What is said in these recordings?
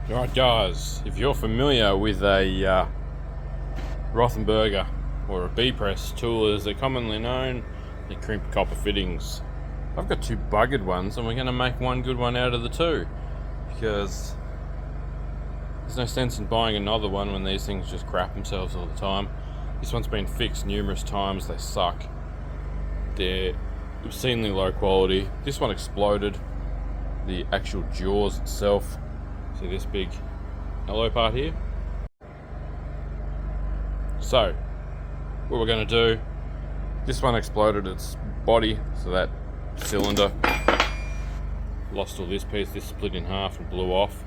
Right guys, if you're familiar with a Rothenberger or a B-press tool as they're commonly known, they crimp copper fittings. I've got two buggered ones and we're going to make one good one out of the two, because there's no sense in buying another one when these things just crap themselves all the time. This one's been fixed numerous times, they suck. They're obscenely low quality. This one exploded. The actual jaws itself, see this big yellow part here? So, what we're going to do, this one exploded its body, so that cylinder lost all this piece, this split in half and blew off.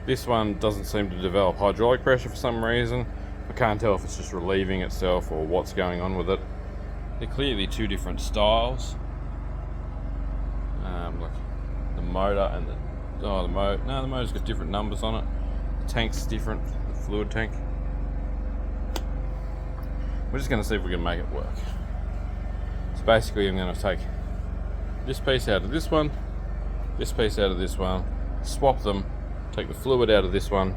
This one doesn't seem to develop hydraulic pressure for some reason. I can't tell if it's just relieving itself or what's going on with it. They're clearly two different styles. Like the motor and the motor's got different numbers on it. The tank's different, the fluid tank. We're just going to see if we can make it work. So basically I'm going to take this piece out of this one, this piece out of this one, swap them, take the fluid out of this one,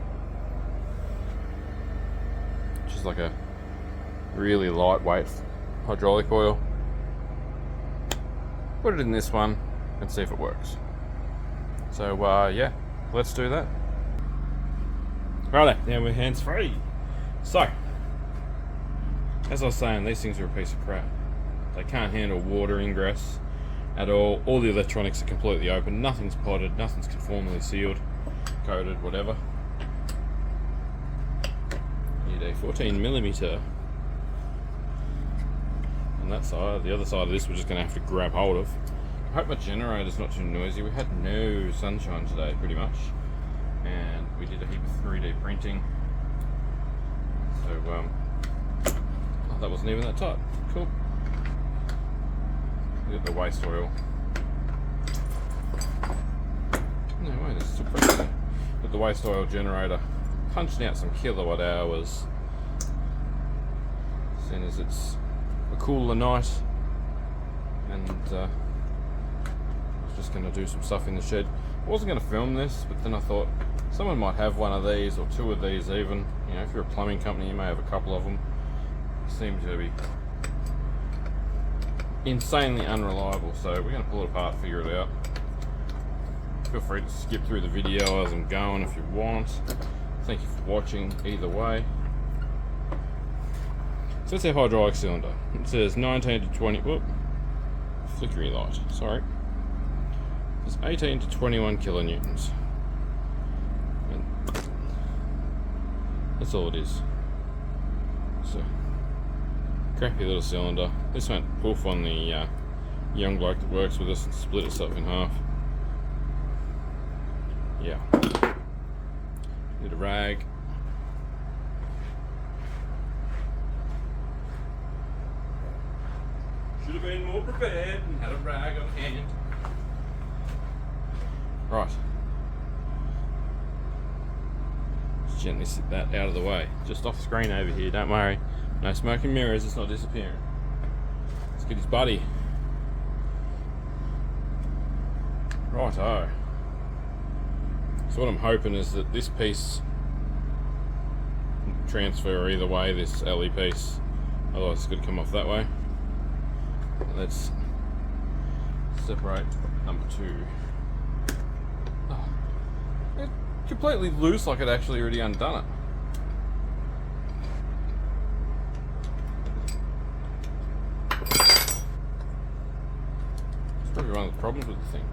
which is like a really lightweight hydraulic oil, put it in this one and see if it works. So yeah, let's do that. Righto, now we're hands free. So, as I was saying, these things are a piece of crap. They can't handle water ingress at all. All the electronics are completely open. Nothing's potted, nothing's conformally sealed, coated, whatever. Need a 14mm on that side. The other side of this we're just going to have to grab hold of. I hope my generator's not too noisy. We had no sunshine today, pretty much, and we did a heap of 3D printing. So, oh, that wasn't even that tight. Cool. We got the waste oil. No way, there's still pressure there. Got the waste oil generator punching out some kilowatt hours. Seeing as it's a cooler night, and I was just going to do some stuff in the shed. I wasn't going to film this, but then I thought someone might have one of these or two of these even. You know, if you're a plumbing company, you may have a couple of them. Seem to be insanely unreliable, so we're going to pull it apart, figure it out. Feel free to skip through the video as I'm going if you want. Thank you for watching either way. So that's our hydraulic cylinder. It says 19 to 20, whoop, flickery light, sorry. It's 18 to 21 kilonewtons. And that's all it is. So, crappy little cylinder. This went poof on the young bloke that works with us and split itself in half. Yeah. Need a rag. Should have been more prepared and had a rag on hand. Right. Just gently sit that out of the way. Just off screen over here, don't worry. No smoke and mirrors, it's not disappearing. Let's get his buddy. Righto. So what I'm hoping is that this piece will transfer either way, this LE piece. Otherwise it's going to come off that way. Let's separate number two. Oh, it's completely loose, like it actually already undone it. It's probably one of the problems with the thing.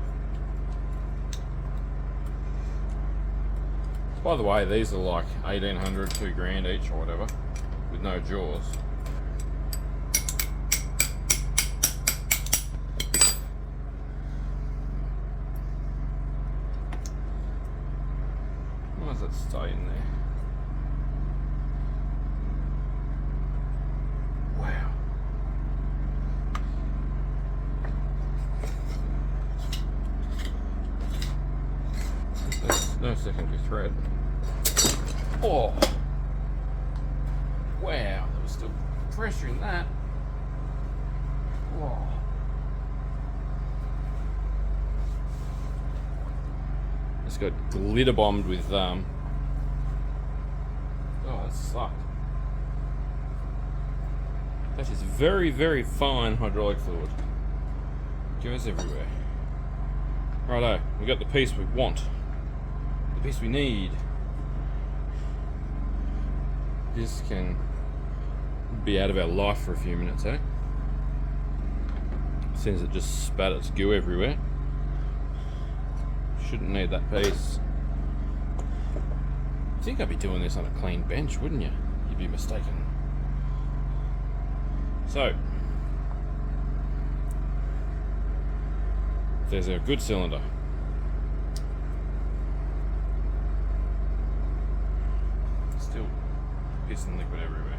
By the way, these are like 1,800, $2,000 each or whatever, with no jaws. Why does that stay in there? Wow. There's no secondary thread. Oh! Wow, there was still pressure in that. Whoa. It's got glitter bombed with oh, that sucked. That is very, very fine hydraulic fluid. It goes everywhere. Righto, we got the piece we want. The piece we need. This can be out of our life for a few minutes, eh? Since it just spat its goo everywhere. Shouldn't need that piece. You'd think I'd be doing this on a clean bench, wouldn't you? You'd be mistaken. So, there's our good cylinder. Still piss and liquid everywhere.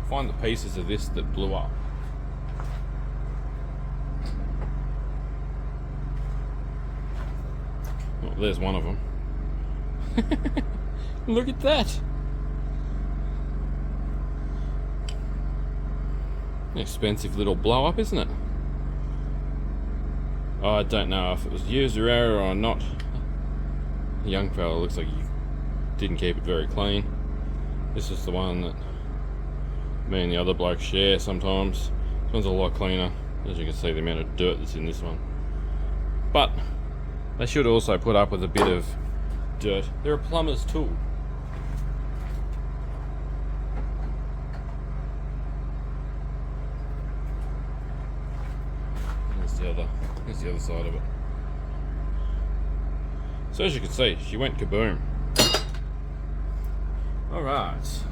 Find the pieces of this that blew up. Well, there's one of them. Look at that! An expensive little blow up, isn't it? Oh, I don't know if it was user error or not. The young fella looks like he didn't keep it very clean. This is the one that me and the other bloke share sometimes. This one's a lot cleaner. As you can see, the amount of dirt that's in this one. But they should also put up with a bit of dirt. They're a plumber's tool. Here's the other side of it. So as you can see, she went kaboom. Alright.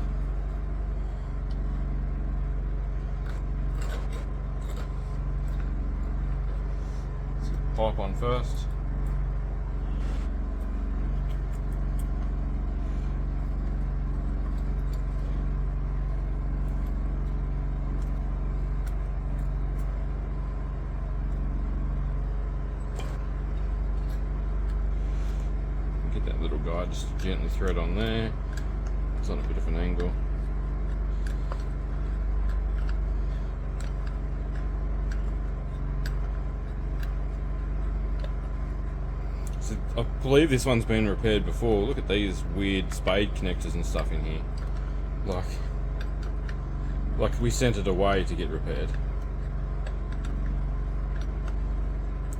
Pipe on first. Get that little guy just gently thread on there. It's on a bit of an angle. I believe this one's been repaired before. Look at these weird spade connectors and stuff in here. Like we sent it away to get repaired.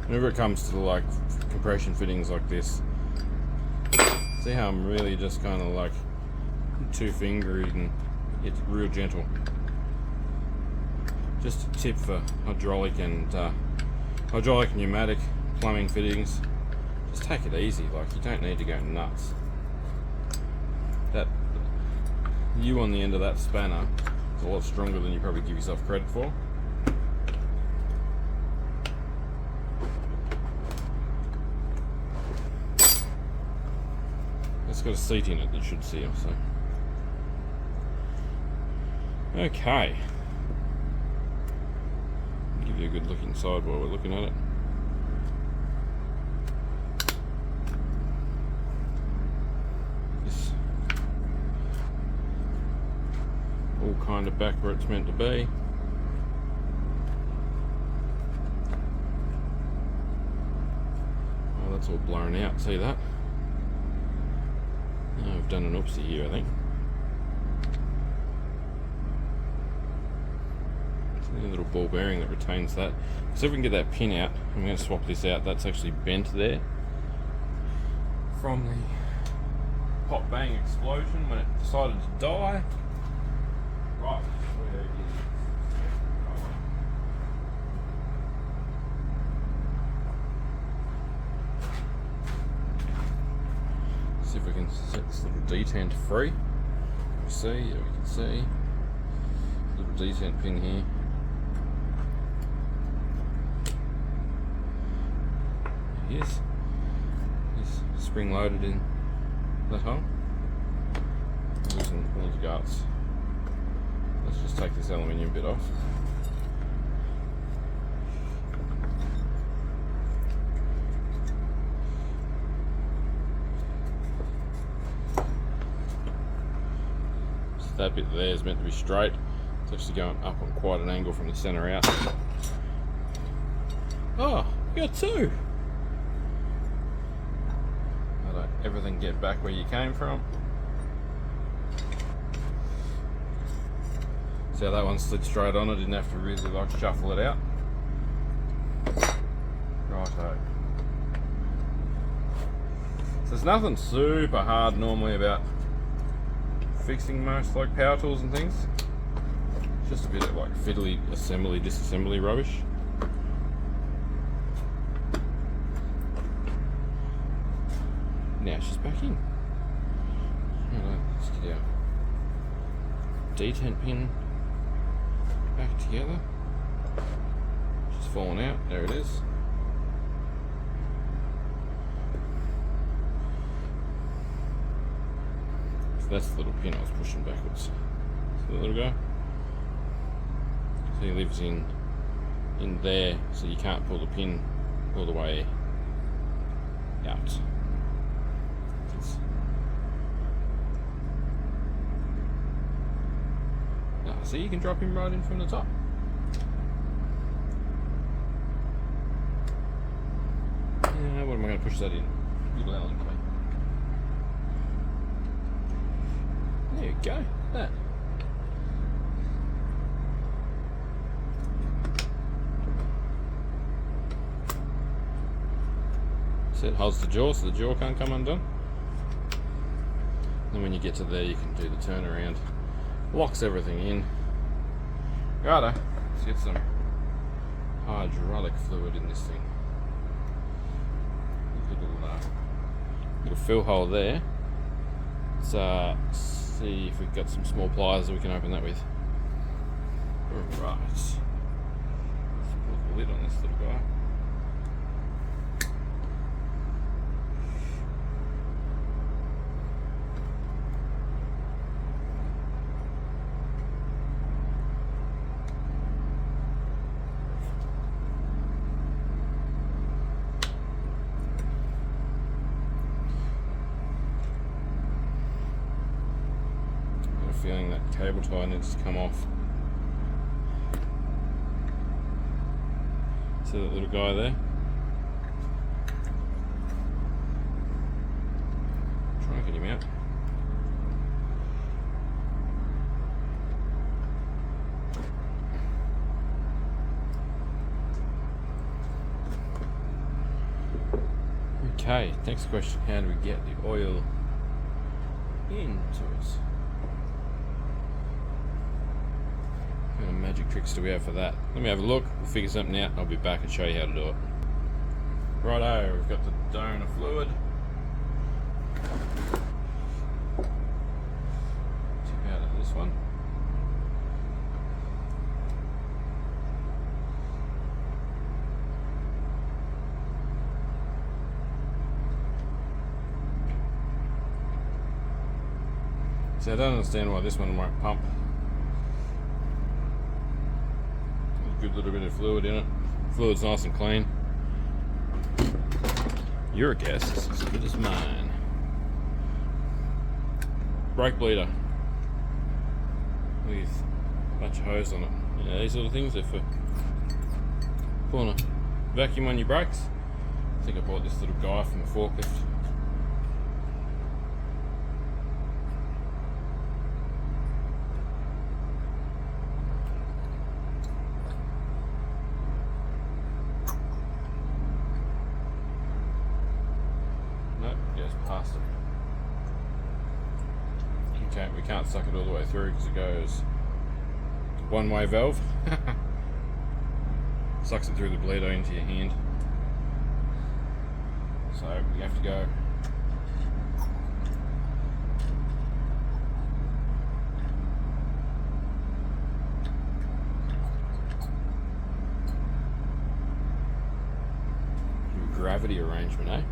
Whenever it comes to like compression fittings like this, see how I'm really just kind of like two-fingered and it's real gentle. Just a tip for hydraulic and pneumatic plumbing fittings. Just take it easy, like you don't need to go nuts. That you on the end of that spanner is a lot stronger than you probably give yourself credit for. It's got a seat in it that should seal, so. Okay. Give you a good look inside while we're looking at it. All kind of back where it's meant to be. Oh, that's all blown out, see that? Oh, I've done an oopsie here, I think. It's a little ball bearing that retains that. So if we can get that pin out, I'm going to swap this out. That's actually bent there from the pop bang explosion when it decided to die. Right, where is it? See if we can set this little detent free. See, yeah, we can see. Little detent pin here. There he is. He's spring loaded in that hole. Losing all the guts. Let's just take this aluminium bit off. So that bit there is meant to be straight. It's actually going up on quite an angle from the centre out. Oh, we got two! Let everything get back where you came from. See how that one slid straight on? I didn't have to really like shuffle it out. Righto. So there's nothing super hard normally about fixing most like power tools and things. It's just a bit of like fiddly assembly, disassembly rubbish. Now she's back in. Alright, let's get our detent pin back together. She's fallen out. There it is. So that's the little pin I was pushing backwards. See the little guy? So he lives in there, so you can't pull the pin all the way out. See, you can drop him right in from the top. What am I going to push that in? Little Allen key. There you go. That. So it holds the jaw, so the jaw can't come undone. And when you get to there, you can do the turnaround. Locks everything in. Righto, let's get some hydraulic fluid in this thing. Little fill hole there. Let's see if we've got some small pliers that we can open that with. Alright. Let's put the lid on this little guy. Feeling that cable tie needs to come off. See that little guy there? Try and get him out. Okay, next question, how do we get the oil into it? What kind of magic tricks do we have for that? Let me have a look, we'll figure something out, and I'll be back and show you how to do it. Righto, we've got the donor fluid. Tip out of this one. So I don't understand why this one won't pump. There's a good little bit of fluid in it. Fluid's nice and clean. Your guess is as good as mine. Brake bleeder with a bunch of hose on it. You know, these sort of things are for pulling a vacuum on your brakes. I think I bought this little guy from a forklift. Past it. Okay, we can't suck it all the way through because it goes one-way valve. Sucks it through the bleeder into your hand. So we have to go do a gravity arrangement, eh?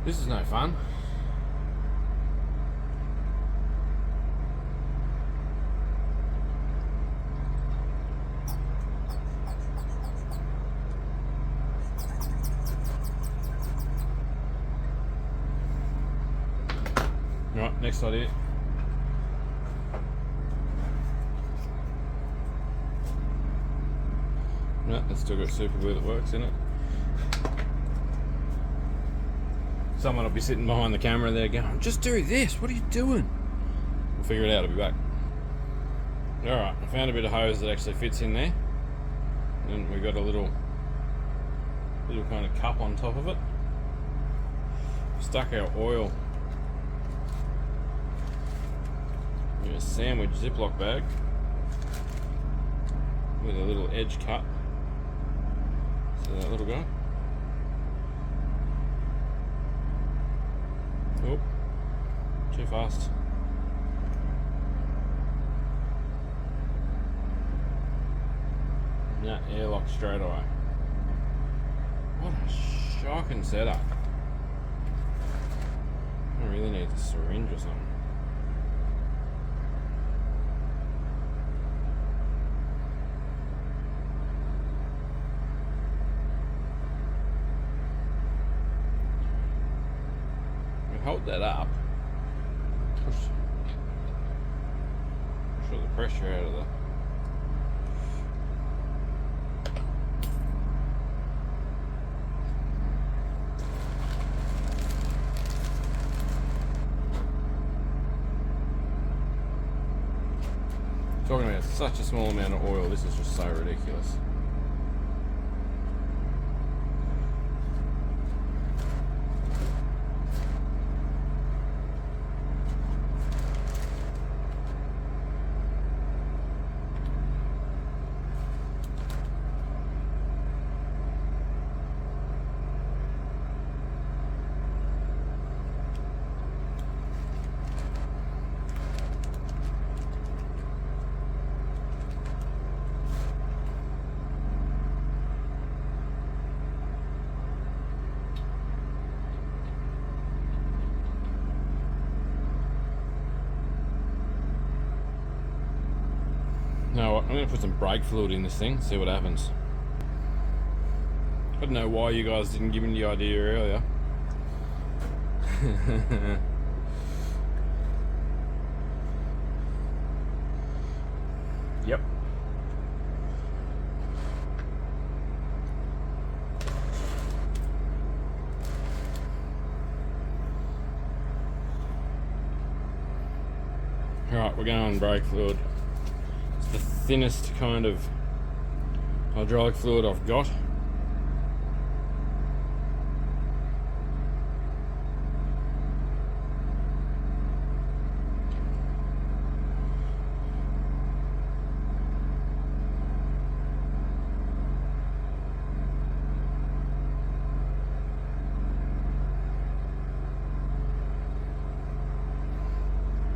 This is no fun. Right, next idea. No, it's still got super glue that works in it. Someone will be sitting behind the camera there going, just do this, what are you doing? We'll figure it out, I'll be back. Alright, I found a bit of hose that actually fits in there. And we've got a little kind of cup on top of it. Stuck our oil in a sandwich Ziploc bag with a little edge cut. So that little guy. Oh, too fast. Nah, airlock straight away. What a shocking setup. I really need a syringe or something. We hold that up. Push all the pressure out of the. Talking about such a small amount of oil, this is just so ridiculous. Now I'm going to put some brake fluid in this thing, see what happens. I don't know why you guys didn't give me the idea earlier. Yep. Alright, we're going on brake fluid. The thinnest kind of hydraulic fluid I've got.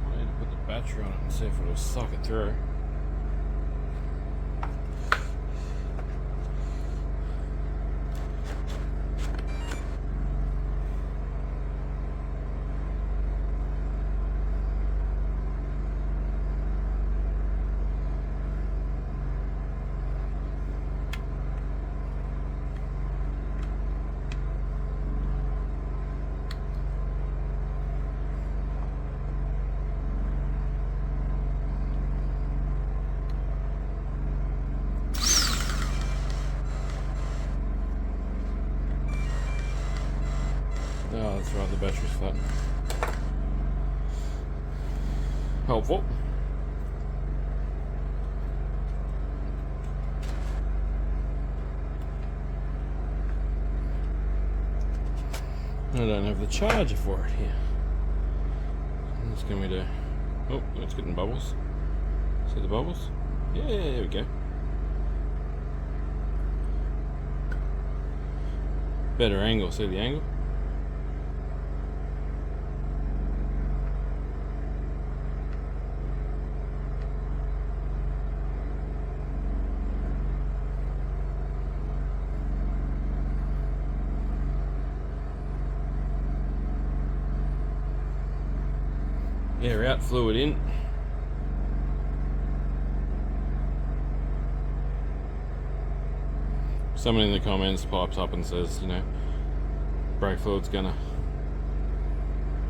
I need to put the battery on it and see if it'll suck it through. Oh, that's right, the battery's flat. Helpful. I don't have the charger for it here. What can we do? Oh, it's getting bubbles. See the bubbles? Yeah, there we go. Better angle, see the angle? Air out, fluid in. Someone in the comments pipes up and says, you know, brake fluid's gonna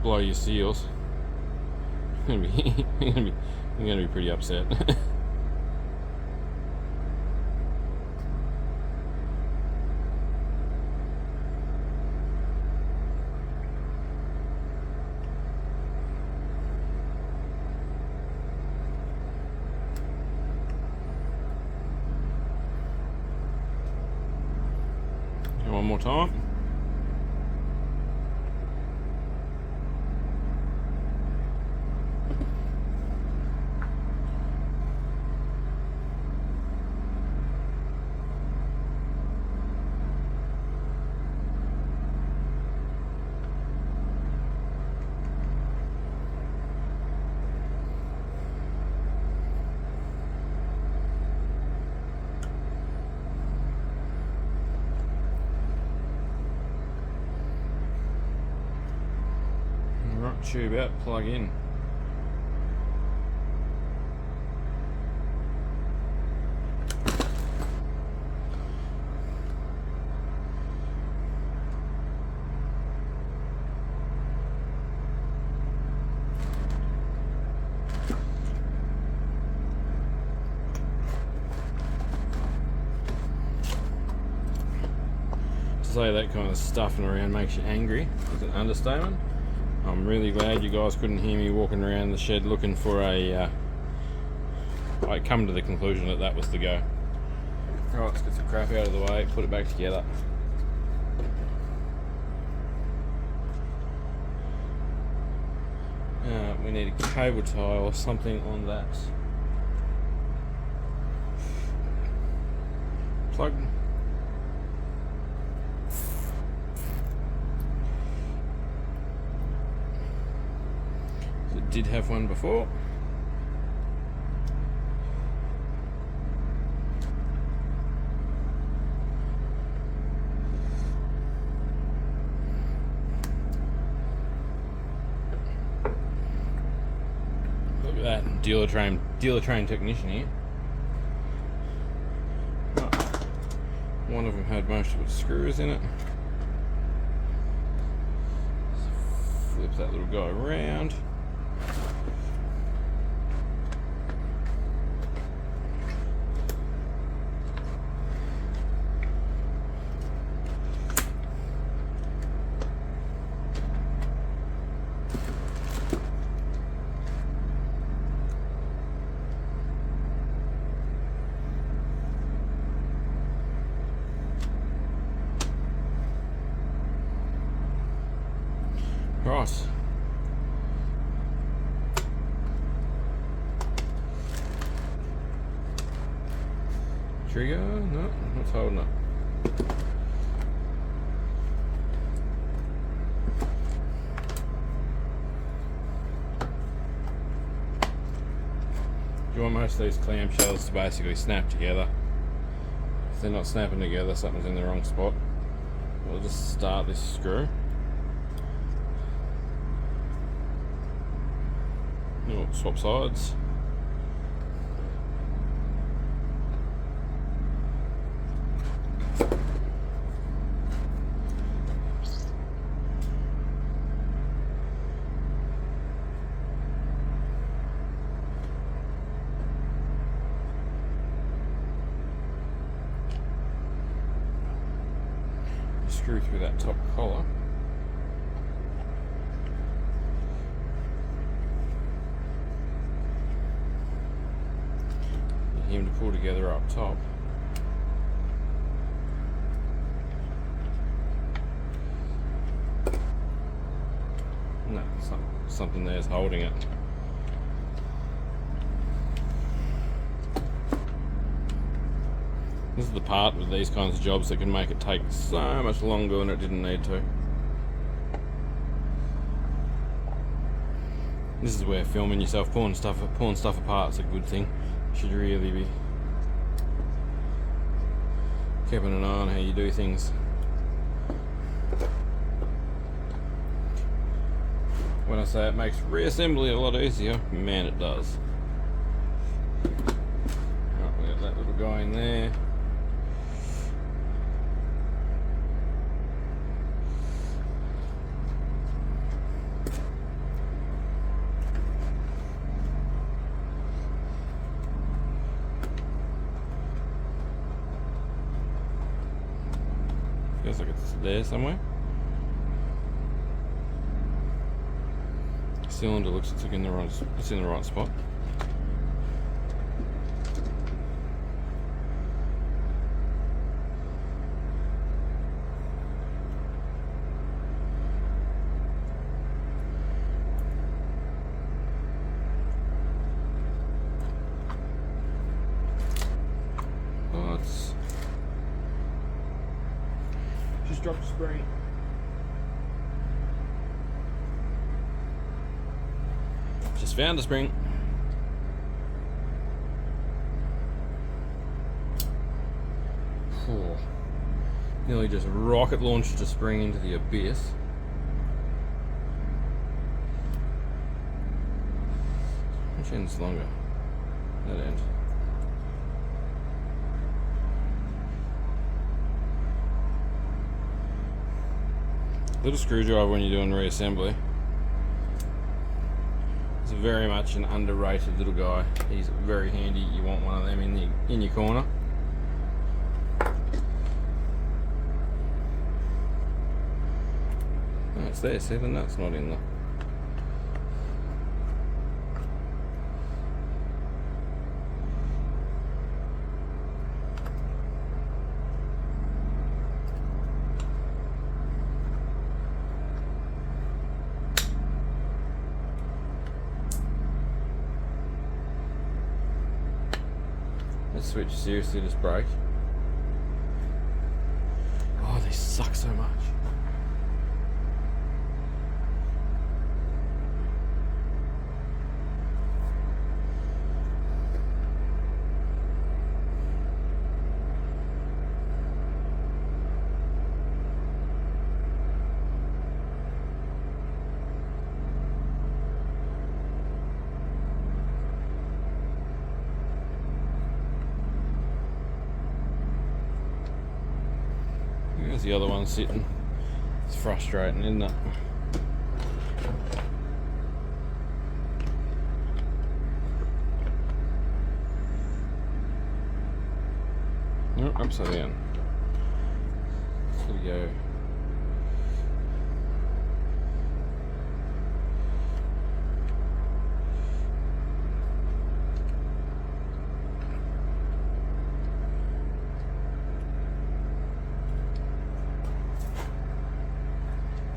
blow your seals. I'm gonna be pretty upset. One more time. Right, tube out, plug in. To say that kind of stuffing around makes you angry is an understatement. I'm really glad you guys couldn't hear me walking around the shed looking for a... I come to the conclusion that that was the go. Right, let's get the crap out of the way, put it back together. We need a cable tie or something on that. Plug. It did have one before. Look at that, dealer trained technician here. One of them had most of its screws in it. Flip that little guy around. Right. Trigger? No, not holding up. You want most of these clamshells to basically snap together. If they're not snapping together, something's in the wrong spot. We'll just start this screw. Oh, swap sides. Screw through that top collar. Him to pull together up top. No, something there's holding it. This is the part with these kinds of jobs that can make it take so much longer than it didn't need to. This is where filming yourself pulling stuff apart is a good thing. You should really be keeping an eye on how you do things. When I say it makes reassembly a lot easier, man, it does. Right, we got that little guy in there. Sounds like it's there somewhere. Cylinder looks it's in the right spot. Just dropped the spring. Just found a spring. Oh, nearly just rocket launched a spring into the abyss. Which end's longer? That end. Little screwdriver when you're doing reassembly. It's very much an underrated little guy. He's very handy. You want one of them in your corner. Oh, it's there. See, the nut's not in there. Let's switch seriously to this brake. Oh, they suck so much. There's the other one sitting. It's frustrating, isn't it? Oh, upside down. Here we go.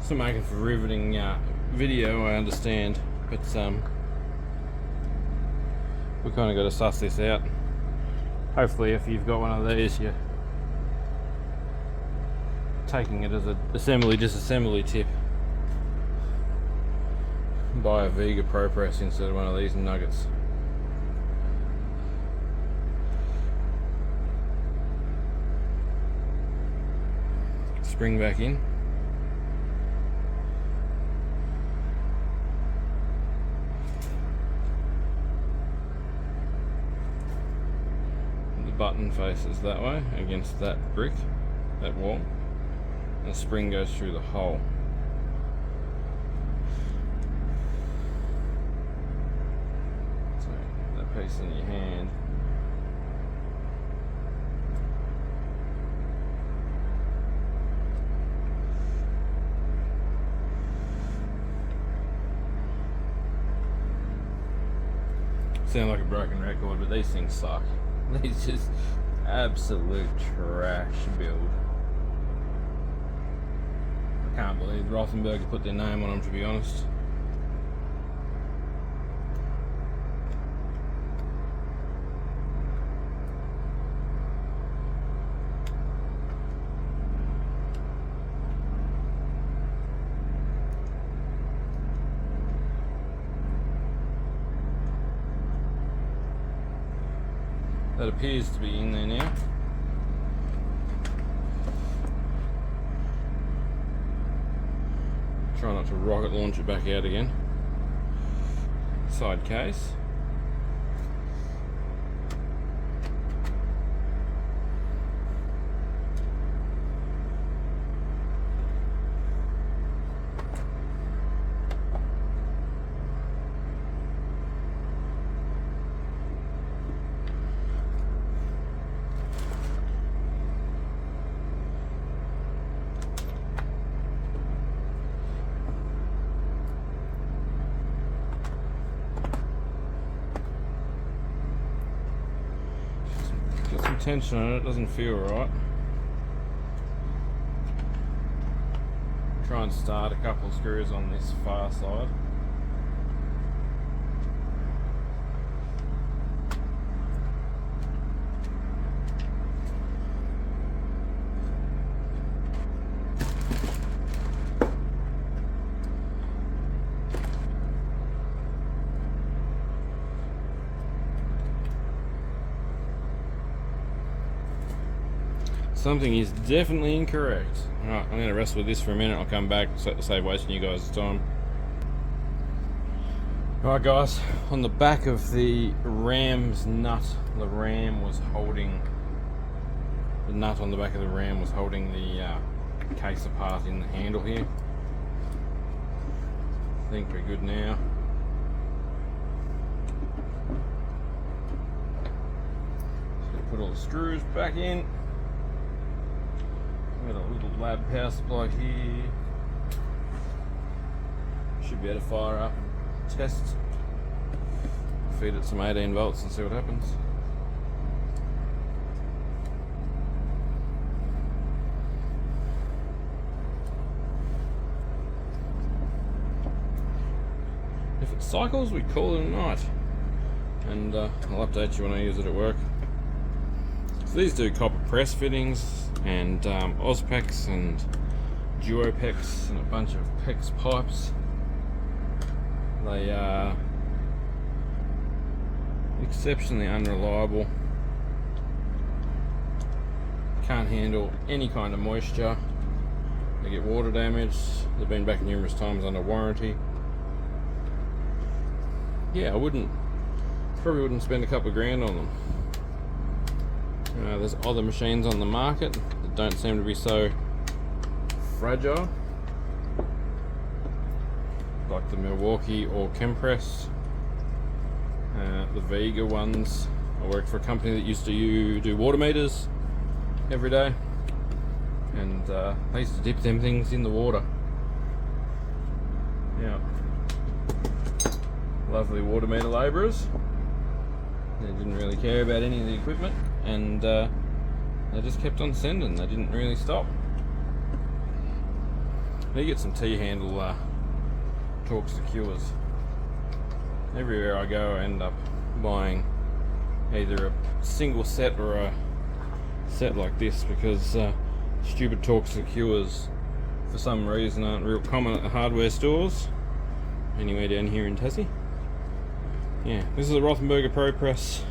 It's not making for riveting video, I understand, but we kind of got to suss this out. Hopefully, if you've got one of these, you're taking it as a disassembly tip. Buy a Vega Pro Press instead of one of these nuggets. Spring back in. Button faces that way against that brick, that wall, and the spring goes through the hole. So that piece in your hand. Sound like a broken record, but these things suck. These just absolute trash build. I can't believe Rothenberger put their name on them, to be honest. That appears to be in there now. Try not to rocket launch it back out again. Side case. tension on it, it doesn't feel right. Try and start a couple of screws on this far side. Something is definitely incorrect. Alright, I'm going to wrestle with this for a minute. I'll come back, save wasting you guys' time. Alright guys, on the back of the ram's nut, the nut on the back of the ram was holding the case apart in the handle here. I think we're good now. So put all the screws back in. Got a little lab power supply here. Should be able to fire up and test. Feed it some 18 volts and see what happens. If it cycles, we call it a night. And I'll update you when I use it at work. So these do copper press fittings and Ozpex and Duopex and a bunch of PEX pipes. They are exceptionally unreliable. Can't handle any kind of moisture. They get water damage. They've been back numerous times under warranty. Yeah, probably wouldn't spend a couple of grand on them. There's other machines on the market that don't seem to be so fragile, like the Milwaukee or Chempress, the Vega ones. I worked for a company that used to do water meters every day, and they used to dip them things in the water. Yeah, lovely water meter labourers. They didn't really care about any of the equipment, and they just kept on sending. They didn't really stop. You get some T-handle torque secures. Everywhere I go, I end up buying either a single set or a set like this, because stupid torque secures for some reason aren't real common at the hardware stores anywhere down here in Tassie. Yeah, this is a Rothenberger ProPress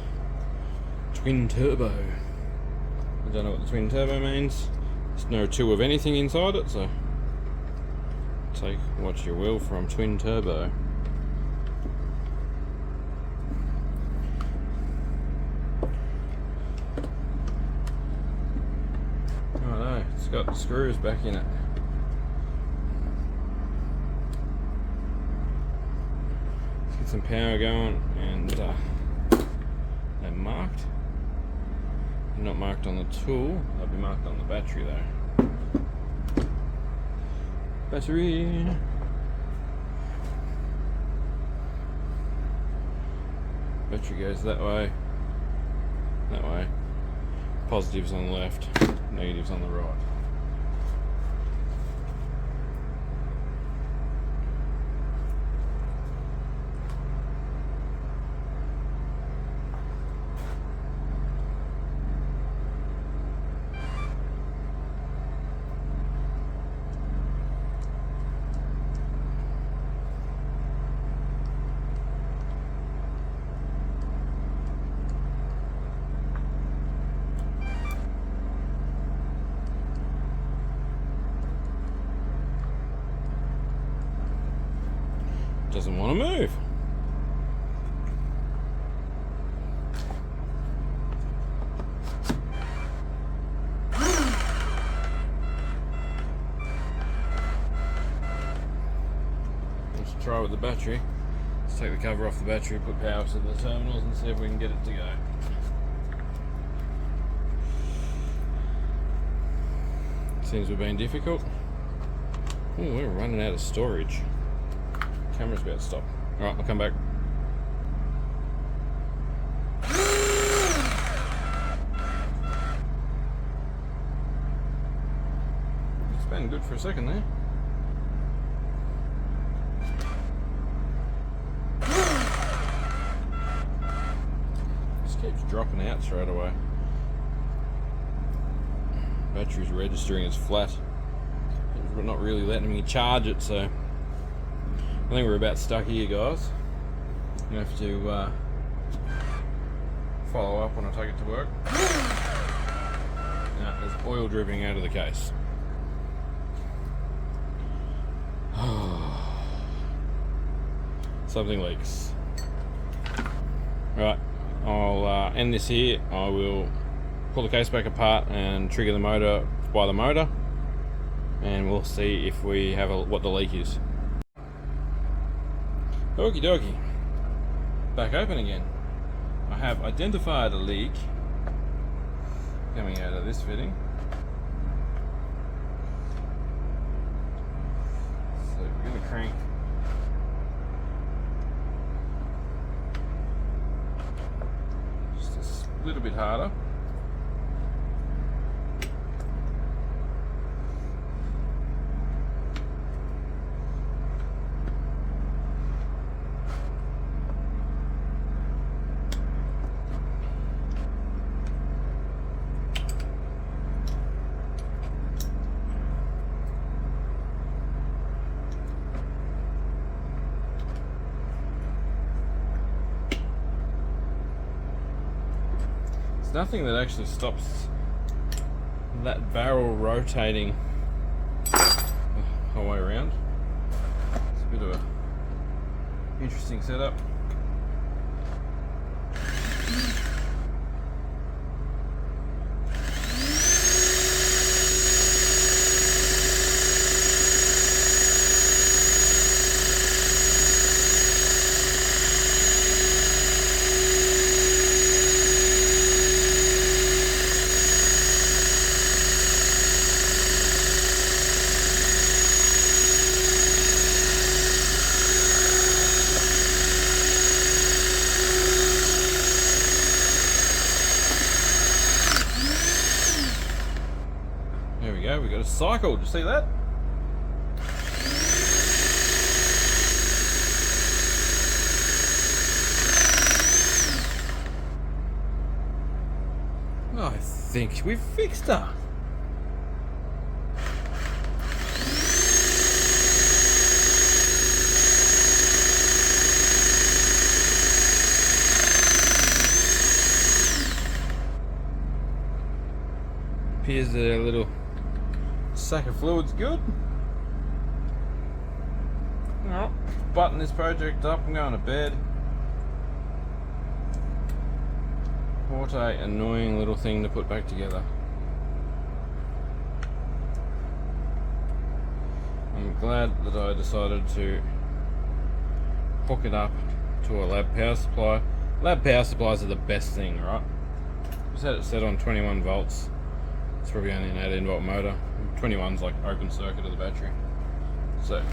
twin turbo. I don't know what the twin turbo means. There's no two of anything inside it, so take what you will from twin turbo. Oh no, it's got the screws back in it. Let's get some power going, and they're marked. They're not marked on the tool, they'll be marked on the battery though. Battery. Battery goes that way. That way. Positives on the left, negatives on the right. Doesn't want to move. Let's try with the battery. Let's take the cover off the battery, put power to the terminals, and see if we can get it to go. Seems we've been difficult. Oh, we're running out of storage. Camera's about to stop. Alright, I'll come back. been good for a second there. Just keeps dropping out straight away. Battery's registering as flat. It's not really letting me charge it, so I think we're about stuck here, guys. I'm gonna have to follow up when I take it to work. Now, there's oil dripping out of the case. Something leaks. Right, I'll end this here. I will pull the case back apart and trigger the motor by the motor, and we'll see if we have what the leak is. Okie dokie. Back open again. I have identified a leak coming out of this fitting. So we're going to crank just a little bit harder. Nothing that actually stops that barrel rotating the whole way around. It's a bit of a interesting setup. There we go, we got a cycle. Did you see that? I think we've fixed her. Appears that a little sack of fluid's good. Well, button this project up. I'm going to bed. What a annoying little thing to put back together. I'm glad that I decided to hook it up to a lab power supply. Lab power supplies are the best thing, right? Just had it set on 21 volts. It's probably only an 18 volt motor. 21's like open circuit of the battery. So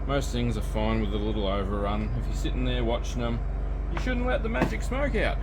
most things are fine with a little overrun. If you're sitting there watching them, you shouldn't let the magic smoke out.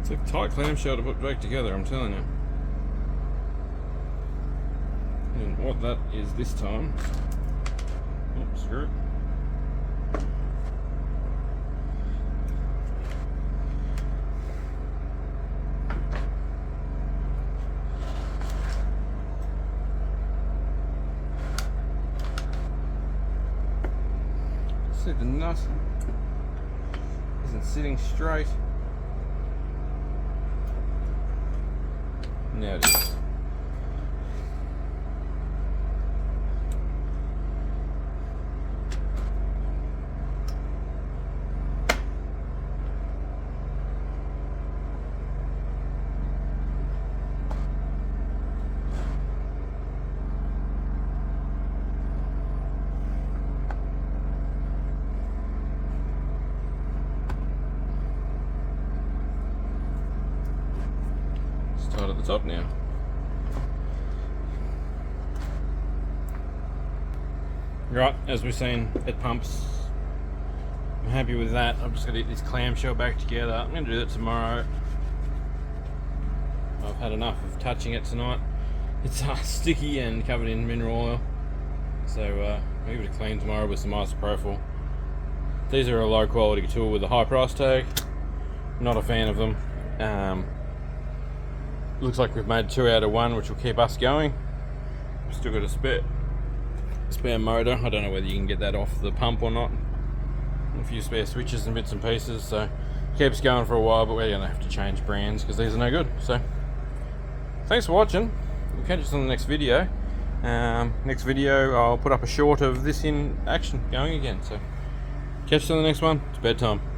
It's a tight clamshell to put back together, I'm telling you. And what that is this time. Oops, screw it. See the nut? There's isn't sitting straight. Now it is. Tight at the top now. Right, as we've seen, it pumps. I'm happy with that. I'm just going to get this clamshell back together. I'm going to do that tomorrow. I've had enough of touching it tonight. It's sticky and covered in mineral oil. So I'll give it a clean tomorrow with some isopropyl. These are a low quality tool with a high price tag. Not a fan of them. Looks like we've made 2 out of 1, which will keep us going. We've still got a spare motor. I don't know whether you can get that off the pump or not. A few spare switches and bits and pieces, so keeps going for a while, but we're gonna have to change brands because these are no good. So thanks for watching. We'll catch us on the next video. Next video I'll put up a short of this in action going again. So catch us on the next one. It's bedtime.